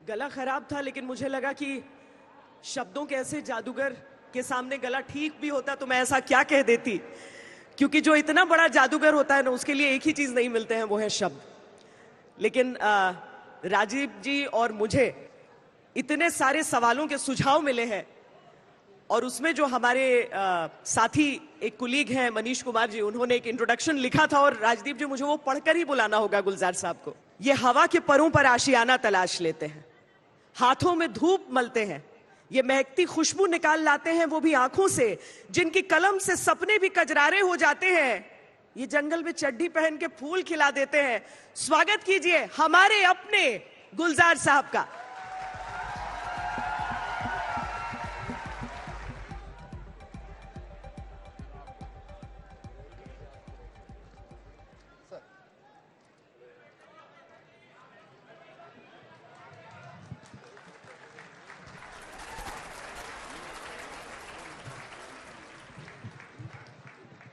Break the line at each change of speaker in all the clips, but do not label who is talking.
गला खराब था, लेकिन मुझे लगा कि शब्दों के ऐसे जादूगर के सामने गला ठीक भी होता तो मैं ऐसा क्या कह देती, क्योंकि जो इतना बड़ा जादूगर होता है ना, उसके लिए एक ही चीज नहीं मिलते हैं, वो है शब्द। लेकिन राजीव जी और मुझे इतने सारे सवालों के सुझाव मिले हैं, और उसमें जो हमारे साथी एक कुलीग हैं मनीष कुमार जी, उन्होंने एक इंट्रोडक्शन लिखा था, और राजदीप जी मुझे वो पढ़कर ही बुलाना होगा गुलजार साहब को। ये हवा के परों पर आशियाना तलाश लेते हैं, हाथों में धूप मलते हैं, ये महकती खुशबू निकाल लाते हैं वो भी आंखों से, जिनकी कलम से सपने भी कजरारे हो जाते हैं, ये जंगल में चड्डी पहन के फूल खिला देते हैं। स्वागत कीजिए हमारे अपने गुलजार साहब का।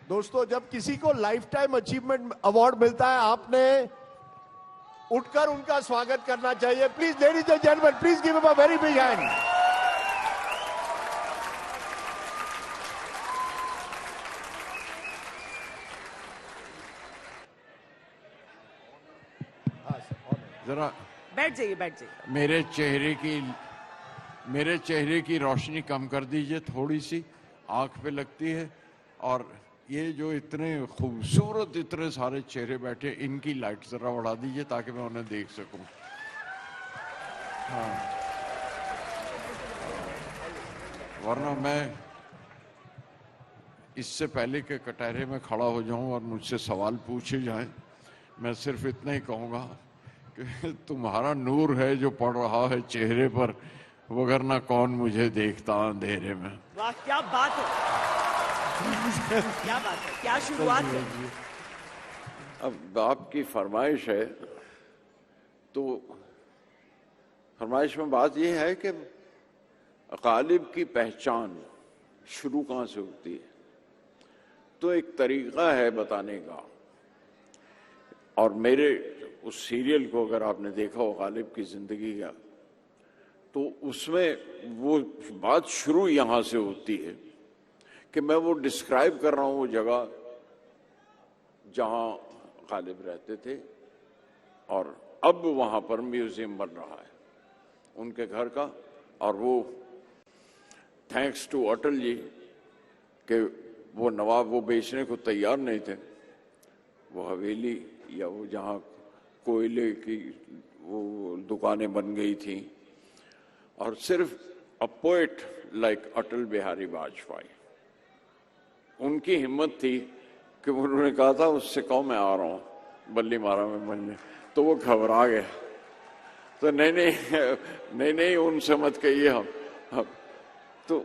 दोस्तों, जब किसी को लाइफ टाइम अचीवमेंट अवार्ड मिलता है, आपने उठकर उनका स्वागत करना चाहिए। Please ladies and gentleman, please give him a very big hand.
जरा
बैठ जाइए, बैठ जाइए।
मेरे चेहरे की रोशनी कम कर दीजिए, थोड़ी सी आंख पे लगती है। और ये जो इतने खूबसूरत इतने सारे चेहरे बैठे, इनकी लाइट जरा बढ़ा दीजिए ताकि मैं उन्हें देख सकूं। हाँ, वरना मैं इससे पहले के कटहरे में खड़ा हो जाऊं और मुझसे सवाल पूछे जाएं, मैं सिर्फ इतना ही कहूंगा कि तुम्हारा नूर है जो पड़ रहा है चेहरे पर, वगरना कौन मुझे देखता अंधेरे में।
वाह, क्या बात है, क्या बात है, क्या शुरुआत है।
अब आपकी फरमाइश है, तो फरमाइश में बात यह है कि गालिब की पहचान शुरू कहाँ से होती है, तो एक तरीका है बताने का। और मेरे उस सीरियल को अगर आपने देखा हो, गालिब की जिंदगी का, तो उसमें वो बात शुरू यहाँ से होती है कि मैं वो डिस्क्राइब कर रहा हूँ वो जगह जहाँ गालिब रहते थे, और अब वहाँ पर म्यूजियम बन रहा है उनके घर का। और वो थैंक्स टू अटल जी कि वो नवाब वो बेचने को तैयार नहीं थे, वो हवेली या वो जहाँ कोयले की वो दुकानें बन गई थी, और सिर्फ a poet like Atal Bihari Vajpayee, उनकी हिम्मत थी कि उन्होंने कहा था उससे कहो मैं आ रहा हूँ बल्ली मारा में बनने, तो वो घबरा गया। तो नहीं उनसे मत कहिए हम। तो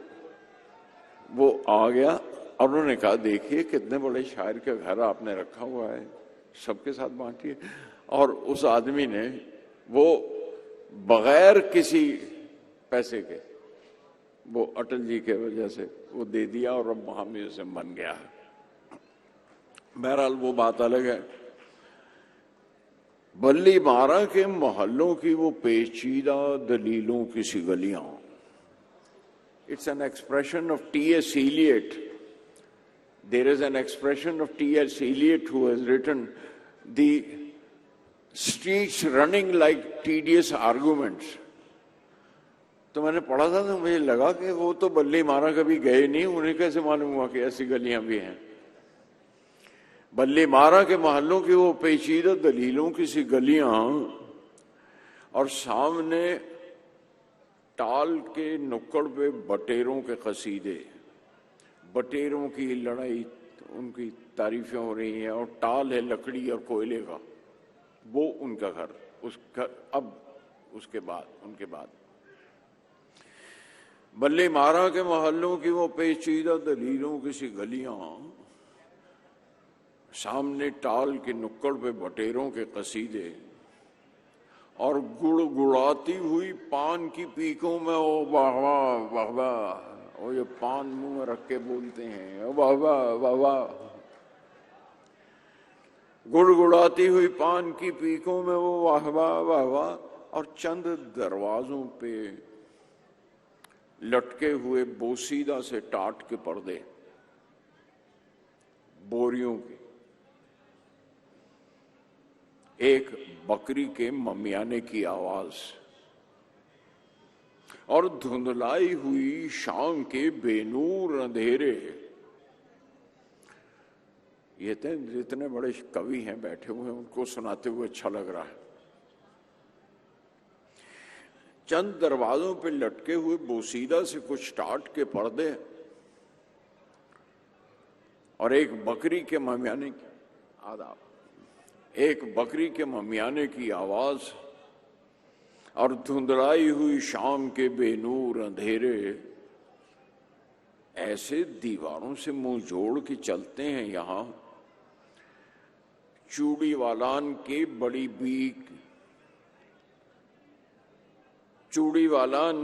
वो आ गया और उन्होंने कहा देखिए कितने बड़े शायर का घर आपने रखा हुआ है, सबके साथ बांटिए। और उस आदमी ने वो बगैर किसी पैसे के वो अटल जी के वजह से वो दे दिया, और अब वहां म्यूजियम बन गया है। बहरहाल वो बात अलग है। बल्ली मारा के मोहल्लों की वो पेचीदा दलीलों की सी गलियां, it's an expression of T.S. Eliot. There is an expression of T.S. Eliot who has written the streets running like tedious arguments. तो मैंने पढ़ा था तो मुझे लगा कि वो तो बल्ली मारा कभी गए नहीं, उन्हें कैसे मालूम हुआ कि ऐसी गलियां भी हैं। बल्ली मारा के मोहल्लों की वो पेचीदा दलीलों की सी गलियां, और सामने टाल के नुक्कड़ पे बटेरों के कसीदे, बटेरों की लड़ाई, उनकी तारीफें हो रही हैं, और टाल है लकड़ी और कोयले का, वो उनका घर। उसका अब उसके बाद उनके बाद बल्ली मारा के मोहल्लों की वो पेचीदा दलीलों की सी गलियां, सामने टाल के नुक्कड़ पे बटेरों के कसीदे, और गुड़गुड़ाती हुई पान की पीकों में ओ वाह वाह वाह वाह, वो ये पान मुंह में रख के बोलते हैं ओ वाह वाह वाह वाह। गुड़गुड़ाती हुई पान की पीकों में वो वाह वाह वाह वाह, और चंद दरवाजों पे लटके हुए बोसीदा से टाट के पर्दे, बोरियों के, एक बकरी के ममियाने की आवाज और धुंधलाई हुई शाम के बेनूर अंधेरे। ये जितने बड़े कवि हैं बैठे हुए हैं, उनको सुनाते हुए अच्छा लग रहा है। चंद दरवाजों पे लटके हुए बोसीदा से कुछ टाट के पर्दे और एक बकरी के ममियाने की आदाब, एक बकरी के ममियाने की आवाज और धुंधलाई हुई शाम के बेनूर अंधेरे ऐसे दीवारों से मुंह जोड़ के चलते हैं यहां। चूड़ी वालान के बड़ी बीक, चूड़ी वालान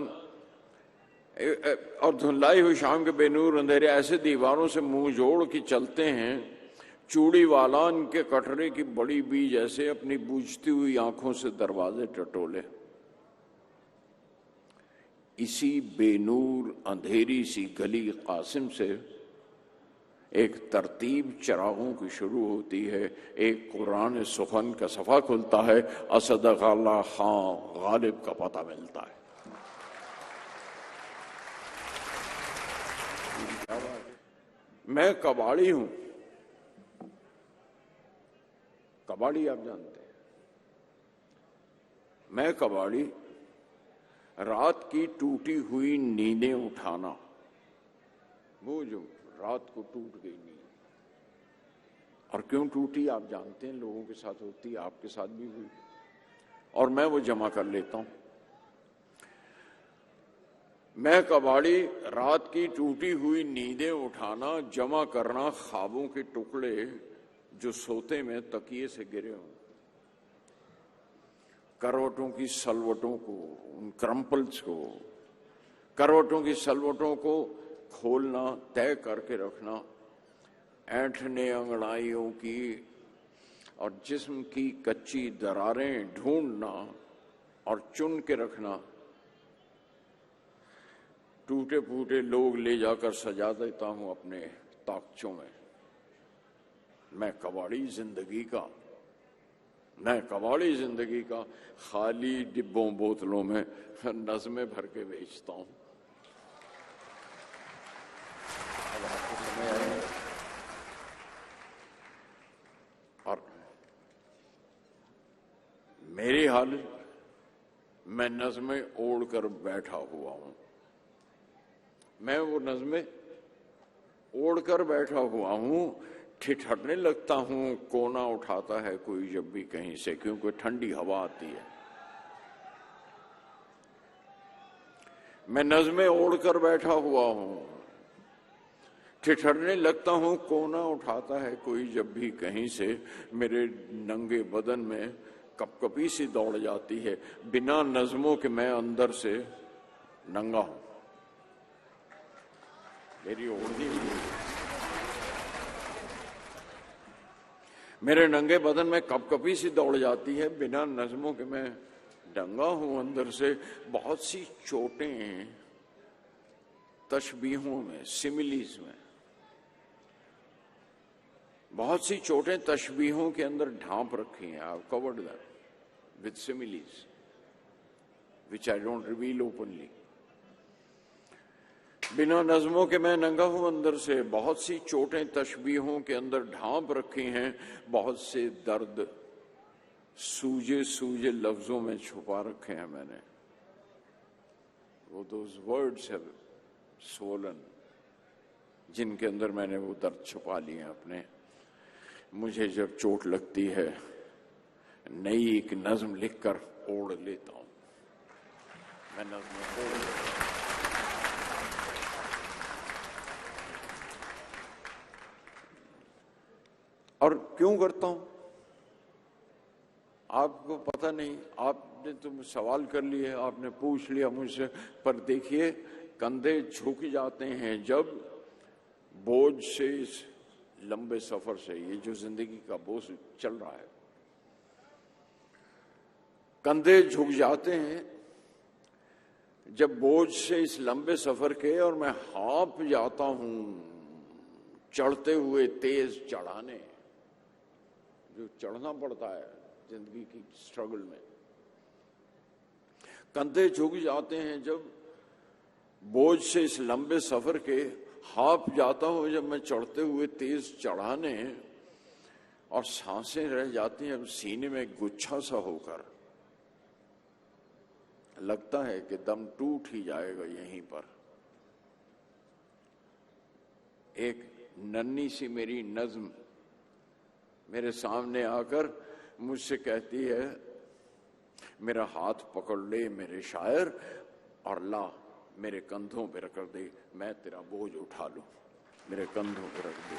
और धुंधलाई हुई शाम के बेनूर अंधेरे ऐसे दीवारों से मुंह जोड़ के चलते हैं। चूड़ी वालान के कटरे की बड़ी बीज ऐसे अपनी बूझती हुई आंखों से दरवाजे टटोले। इसी बेनूर अंधेरी सी गली कासिम से एक तरतीब चरागों की शुरू होती है, एक कुरान सुखन का सफा खुलता है, असद गाला खां गालिब का पता मिलता है। मैं कबाड़ी हूं। कबाड़ी आप जानते हैं। मैं कबाड़ी, रात की टूटी हुई नींदें उठाना, वो जो रात को टूट गई नींद, और क्यों टूटी आप जानते हैं, लोगों के साथ होती, आपके साथ भी हुई, और मैं वो जमा कर लेता हूं। मैं कबाड़ी, रात की टूटी हुई नींदें उठाना, जमा करना ख्वाबों के टुकड़े जो सोते में तकिए से गिरे हों, करवटों की सलवटों को, उन क्रम्पल्स को, करवटों की सलवटों को खोलना, तय करके रखना, ऐंठने अंगड़ाइयों की और जिस्म की कच्ची दरारें ढूंढना और चुन के रखना। टूटे फूटे लोग ले जाकर सजा देता हूं अपने ताकचों में। मैं कबाड़ी जिंदगी का, मैं कबाड़ी जिंदगी का, खाली डिब्बों बोतलों में नज़में भर के बेचता हूं। अब आपको समय आया और मेरी हालत, मैं नज़में ओढ़ कर बैठा हुआ हूं। मैं वो नज़में ओढ़ कर बैठा हुआ हूं, ठिठरने लगता हूं, कोना उठाता है कोई जब भी कहीं से, क्योंकि ठंडी हवा आती है। मैं नज़में ओढ़ कर बैठा हुआ हूं, ठिठरने लगता हूं, कोना उठाता है कोई जब भी कहीं से। मेरे नंगे बदन में कपकपी सी दौड़ जाती है, बिना नज़मों के मैं अंदर से नंगा हूं। मेरी ओढ़नी मेरे नंगे बदन में कपकपी सी दौड़ जाती है, बिना नज़मों के मैं नंगा हूं अंदर से। बहुत सी चोटें तशबीहों में, सिमिलीज में, बहुत सी चोटें तशबीहों के अंदर ढांप रखी हैं। I covered that with similes which I don't reveal openly. बिना नज़मों के मैं नंगा हूं अंदर से। बहुत सी चोटें तशबीहों के अंदर ढांप रखी हैं, बहुत से दर्द सूजे सूजे लफ्जों में छुपा रखे हैं मैंने। वो दोज वर्ड्स हैव स्वोलन, जिनके अंदर मैंने वो दर्द छुपा लिए हैं अपने। मुझे जब चोट लगती है, नई एक नज़्म लिखकर ओढ़ लेता हूं। मैं नज़्म ओढ़ लेता हूं। और क्यों करता हूं आपको पता नहीं। आपने तो सवाल कर लिए, आपने पूछ लिया मुझसे, पर देखिए कंधे झुक जाते हैं जब बोझ से, इस लंबे सफर से, ये जो जिंदगी का बोझ चल रहा है, कंधे झुक जाते हैं जब बोझ से इस लंबे सफर के, और मैं हाँप जाता हूं चढ़ते हुए तेज चढ़ाने, जो चढ़ना पड़ता है जिंदगी की स्ट्रगल में। कंधे झुक जाते हैं जब बोझ से इस लंबे सफर के, हाँप जाता हूं जब मैं चढ़ते हुए तेज चढ़ाने, और सांसें रह जाती हैं सीने में गुच्छा सा होकर। लगता है कि दम टूट ही जाएगा यहीं पर। एक नन्ही सी मेरी नज्म मेरे सामने आकर मुझसे कहती है, मेरा हाथ पकड़ ले मेरे शायर और ला मेरे कंधों पे रख दे, मैं तेरा बोझ उठा लूं, मेरे कंधों पे रख दे।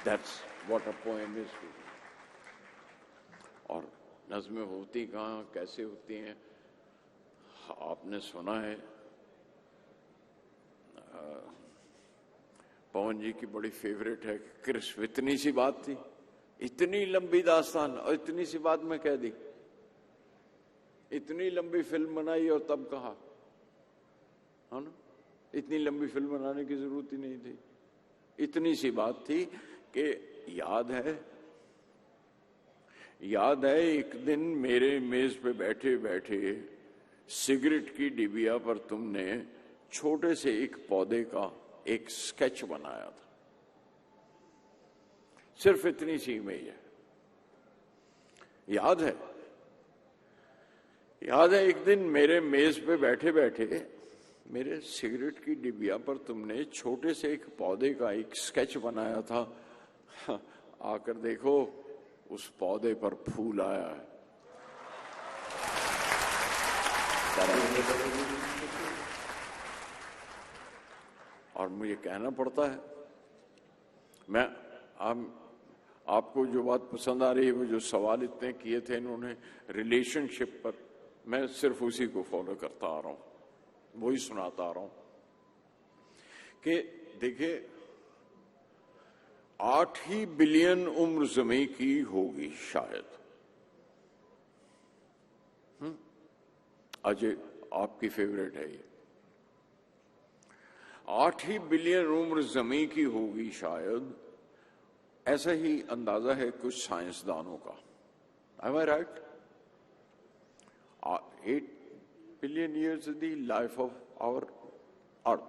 That's what a poem is. और नज़्में होती कहाँ, कैसे होती हैं, आपने सुना है। पवन जी की बड़ी फेवरेट है क्रिस, इतनी सी बात थी, इतनी लंबी दास्तान और इतनी सी बात में कह दी। इतनी लंबी फिल्म बनाई और तब कहा, है ना, इतनी लंबी फिल्म बनाने की जरूरत ही नहीं थी। इतनी सी बात थी कि याद है एक दिन मेरे मेज पे बैठे बैठे सिगरेट की डिबिया पर तुमने छोटे से एक पौधे का एक स्केच बनाया था। सिर्फ इतनी सी इमेज है। याद है एक दिन मेरे मेज पे बैठे बैठे मेरे सिगरेट की डिबिया पर तुमने छोटे से एक पौधे का एक स्केच बनाया था। आकर देखो उस पौधे पर फूल आया है। और मुझे कहना पड़ता है, मैं आपको जो बात पसंद आ रही है, वो जो सवाल इतने किए थे इन्होंने रिलेशनशिप पर, मैं सिर्फ उसी को फॉलो करता आ रहा हूं, वही सुनाता आ रहा हूं कि देखिए 8 ही बिलियन उम्र ज़मीं की होगी शायद। अजय आपकी फेवरेट है ये। 8 ही बिलियन उम्र ज़मीं की होगी शायद, ऐसा ही अंदाजा है कुछ साइंसदानों का। Am I right? 8 billion years is the life of our earth.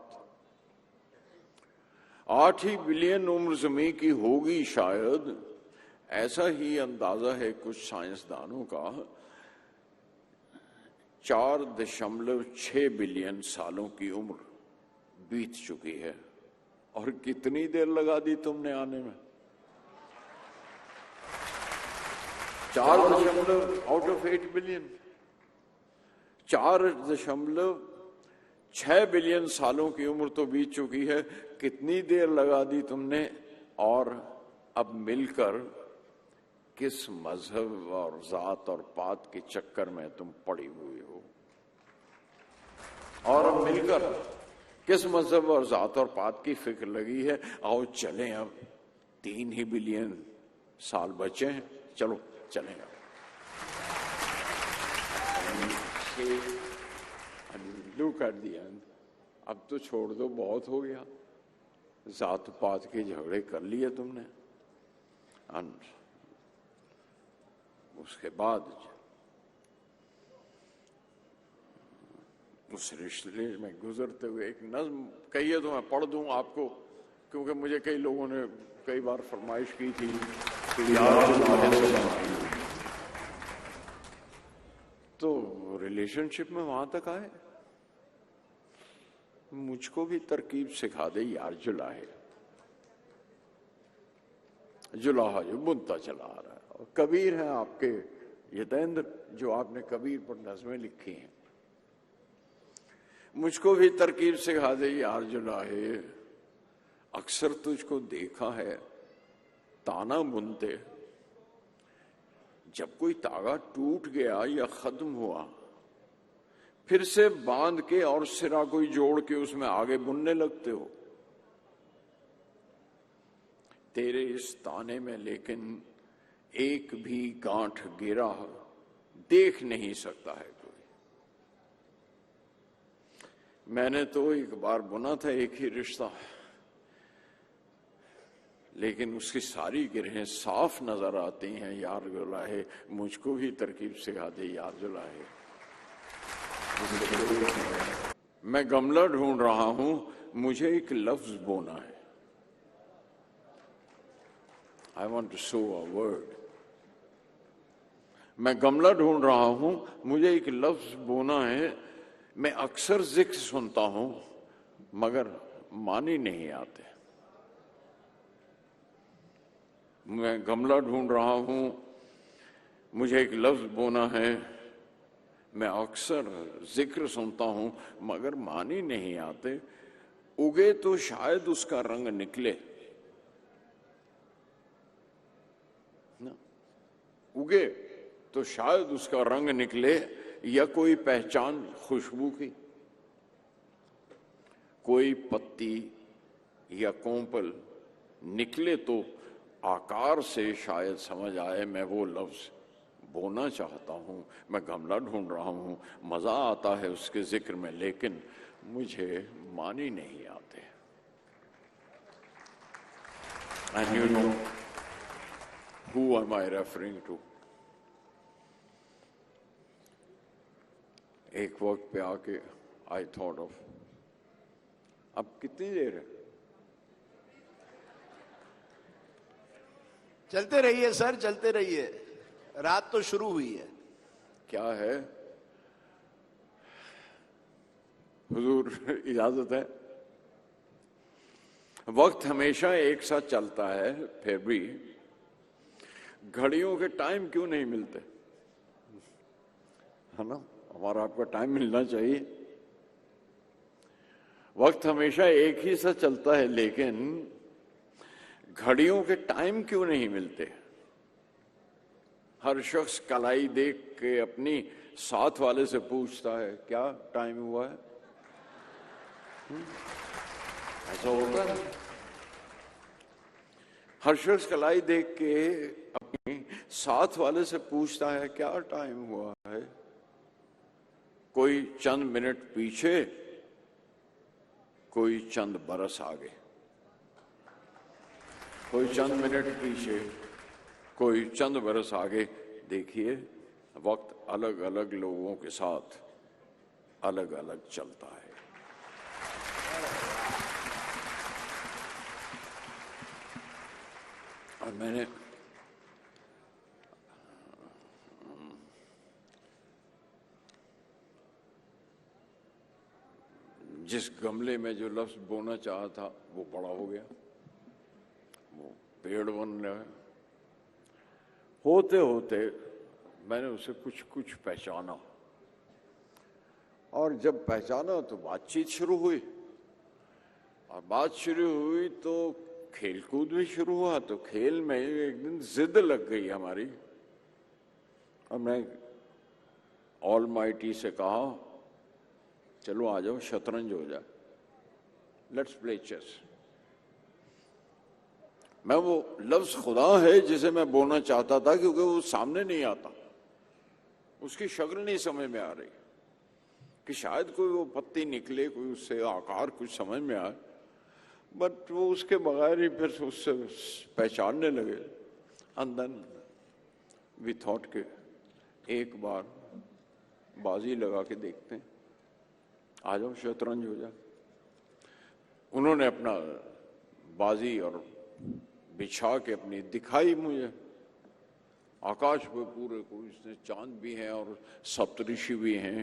8 he billion उम्र ज़मीं की होगी शायद, ऐसा ही अंदाजा है कुछ साइंसदानों का। 4.6 बिलियन सालों की उम्र बीत चुकी है। और कितनी देर लगा दी तुमने आने में? 4 आउट ऑफ 8 बिलियन, 4.6 बिलियन सालों की उम्र तो बीत चुकी है। कितनी देर लगा दी तुमने? और अब मिलकर किस मजहब और जात और पात के चक्कर में तुम पड़ी हुई हो? और अब मिलकर किस मजहब और जात और पात की फिक्र लगी है? आओ चलें, अब 3 ही बिलियन साल बचे हैं, चलो चलें। लुक एट द एंड, अब तो छोड़ दो, बहुत हो गया। जात पात के झगड़े कर लिए तुमने, उसके बाद उस रिश्ते में गुजरते हुए एक नज्म कहिए तो मैं पढ़ दूं आपको, क्योंकि मुझे कई लोगों ने कई बार फरमाइश की थी कि तो रिलेशनशिप में वहां तक आए। मुझको भी तरकीब सिखा दे यार जुलाहे, जुलाहा जो बुनता चला आ रहा है। और कबीर हैं आपके यतेंद्र, जो आपने कबीर पर नज़में लिखी हैं। मुझको भी तरकीब सिखा दे यार जुलाहे, अक्सर तुझको देखा है ताना बुनते। जब कोई तागा टूट गया या खत्म हुआ, फिर से बांध के और सिरा कोई जोड़ के उसमें आगे बुनने लगते हो। तेरे इस ताने में लेकिन एक भी गांठ गिरा देख नहीं सकता है कोई। मैंने तो एक बार बुना था एक ही रिश्ता, लेकिन उसकी सारी गिरहें साफ नजर आती हैं। यार जुलाहे मुझको भी तरकीब सिखा दे यार जुलाहे। मैं गमला ढूंढ रहा हूं, मुझे एक लफ्ज बोना है। I want to sow a word. मैं गमला ढूंढ रहा हूं, मुझे एक लफ्ज बोना है। मैं अक्सर जिक्र सुनता हूं मगर मानी नहीं आते। मैं गमला ढूंढ रहा हूं, मुझे एक लफ्ज बोना है। मैं अक्सर जिक्र सुनता हूं मगर मानी नहीं आते। उगे तो शायद उसका रंग निकले ना, उगे तो शायद उसका रंग निकले, या कोई पहचान खुशबू की, कोई पत्ती या कोंपल निकले तो आकार से शायद समझ आए मैं वो लफ्ज बोना चाहता हूं। मैं गमला ढूंढ रहा हूं, मजा आता है उसके जिक्र में, लेकिन मुझे मानी नहीं आते। And you know who am I referring to. एक वक्त पे आके आई थॉट ऑफ, अब कितनी देर है?
चलते रहिए सर, चलते रहिए, रात तो शुरू हुई है।
क्या है हुजूर, इजाजत है? वक्त हमेशा एक साथ चलता है, फिर भी घड़ियों के टाइम क्यों नहीं मिलते? है ना, हमारा आपका टाइम मिलना चाहिए। वक्त हमेशा एक ही साथ चलता है, लेकिन घड़ियों के टाइम क्यों नहीं मिलते? हर शख्स कलाई देख के अपनी साथ वाले से पूछता है क्या टाइम हुआ है? ऐसा होता है। हर शख्स कलाई देख के अपनी साथ वाले से पूछता है क्या टाइम हुआ है। कोई चंद मिनट पीछे, कोई चंद बरस आगे। कोई चंद मिनट पीछे, कोई चंद बरस आगे। देखिए, वक्त अलग अलग लोगों के साथ अलग अलग चलता है। और मैंने जिस गमले में जो लफ्ज बोना चाहा था वो बड़ा हो गया, वो पेड़ बन रहा है। होते होते मैंने उसे कुछ कुछ पहचाना, और जब पहचाना तो बातचीत शुरू हुई, और बात शुरू हुई तो खेलकूद भी शुरू हुआ। तो खेल में एक दिन जिद लग गई हमारी, और मैं ऑलमाइटी से कहा चलो आ जाओ शतरंज हो जाए, लेट्स प्ले चेस। मैं वो लफ्ज खुदा है जिसे मैं बोलना चाहता था, क्योंकि वो सामने नहीं आता, उसकी शक्ल नहीं समझ में आ रही कि शायद कोई वो पत्ती निकले, कोई उससे आकार कुछ समझ में आए, बट वो उसके बगैर ही फिर उससे पहचानने लगे। एंड देन वी थॉट के एक बार बाजी लगा के देखते हैं, आ जाओ शतरंज हो जाए। उन्होंने अपना बाजी और बिछा के अपनी दिखाई मुझे। आकाश पे पूरे कोई इसमें चांद भी हैं और सप्तऋषि भी हैं,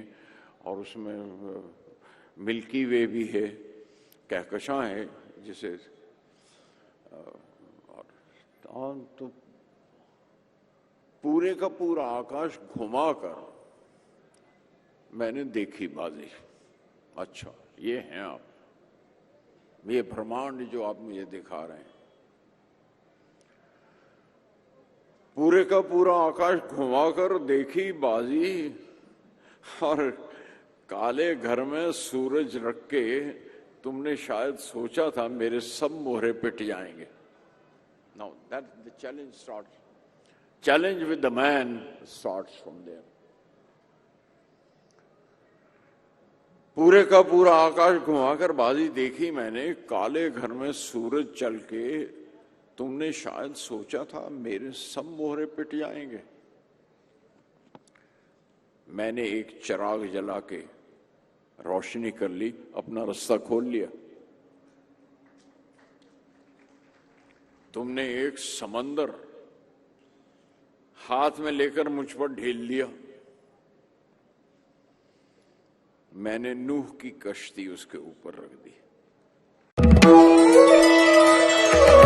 और उसमें मिल्की वे भी है, कहकशां है जिसे, और तो पूरे का पूरा आकाश घुमाकर मैंने देखी बाजी। अच्छा, ये हैं आप, ये ब्रह्मांड जो आप मुझे दिखा रहे हैं। पूरे का पूरा आकाश घुमाकर देखी बाजी, और काले घर में सूरज रख के तुमने शायद सोचा था मेरे सब मोहरे पिट जाएंगे। Now that the challenge start. challenge with the man starts from there. पूरे का पूरा आकाश घुमाकर बाजी देखी मैंने, काले घर में सूरज चल के तुमने शायद सोचा था मेरे सब मोहरे पिट जाएंगे। मैंने एक चिराग जला के रोशनी कर ली, अपना रास्ता खोल लिया। तुमने एक समंदर हाथ में लेकर मुझ पर ढेल लिया, मैंने नूह की कश्ती उसके ऊपर रख दी।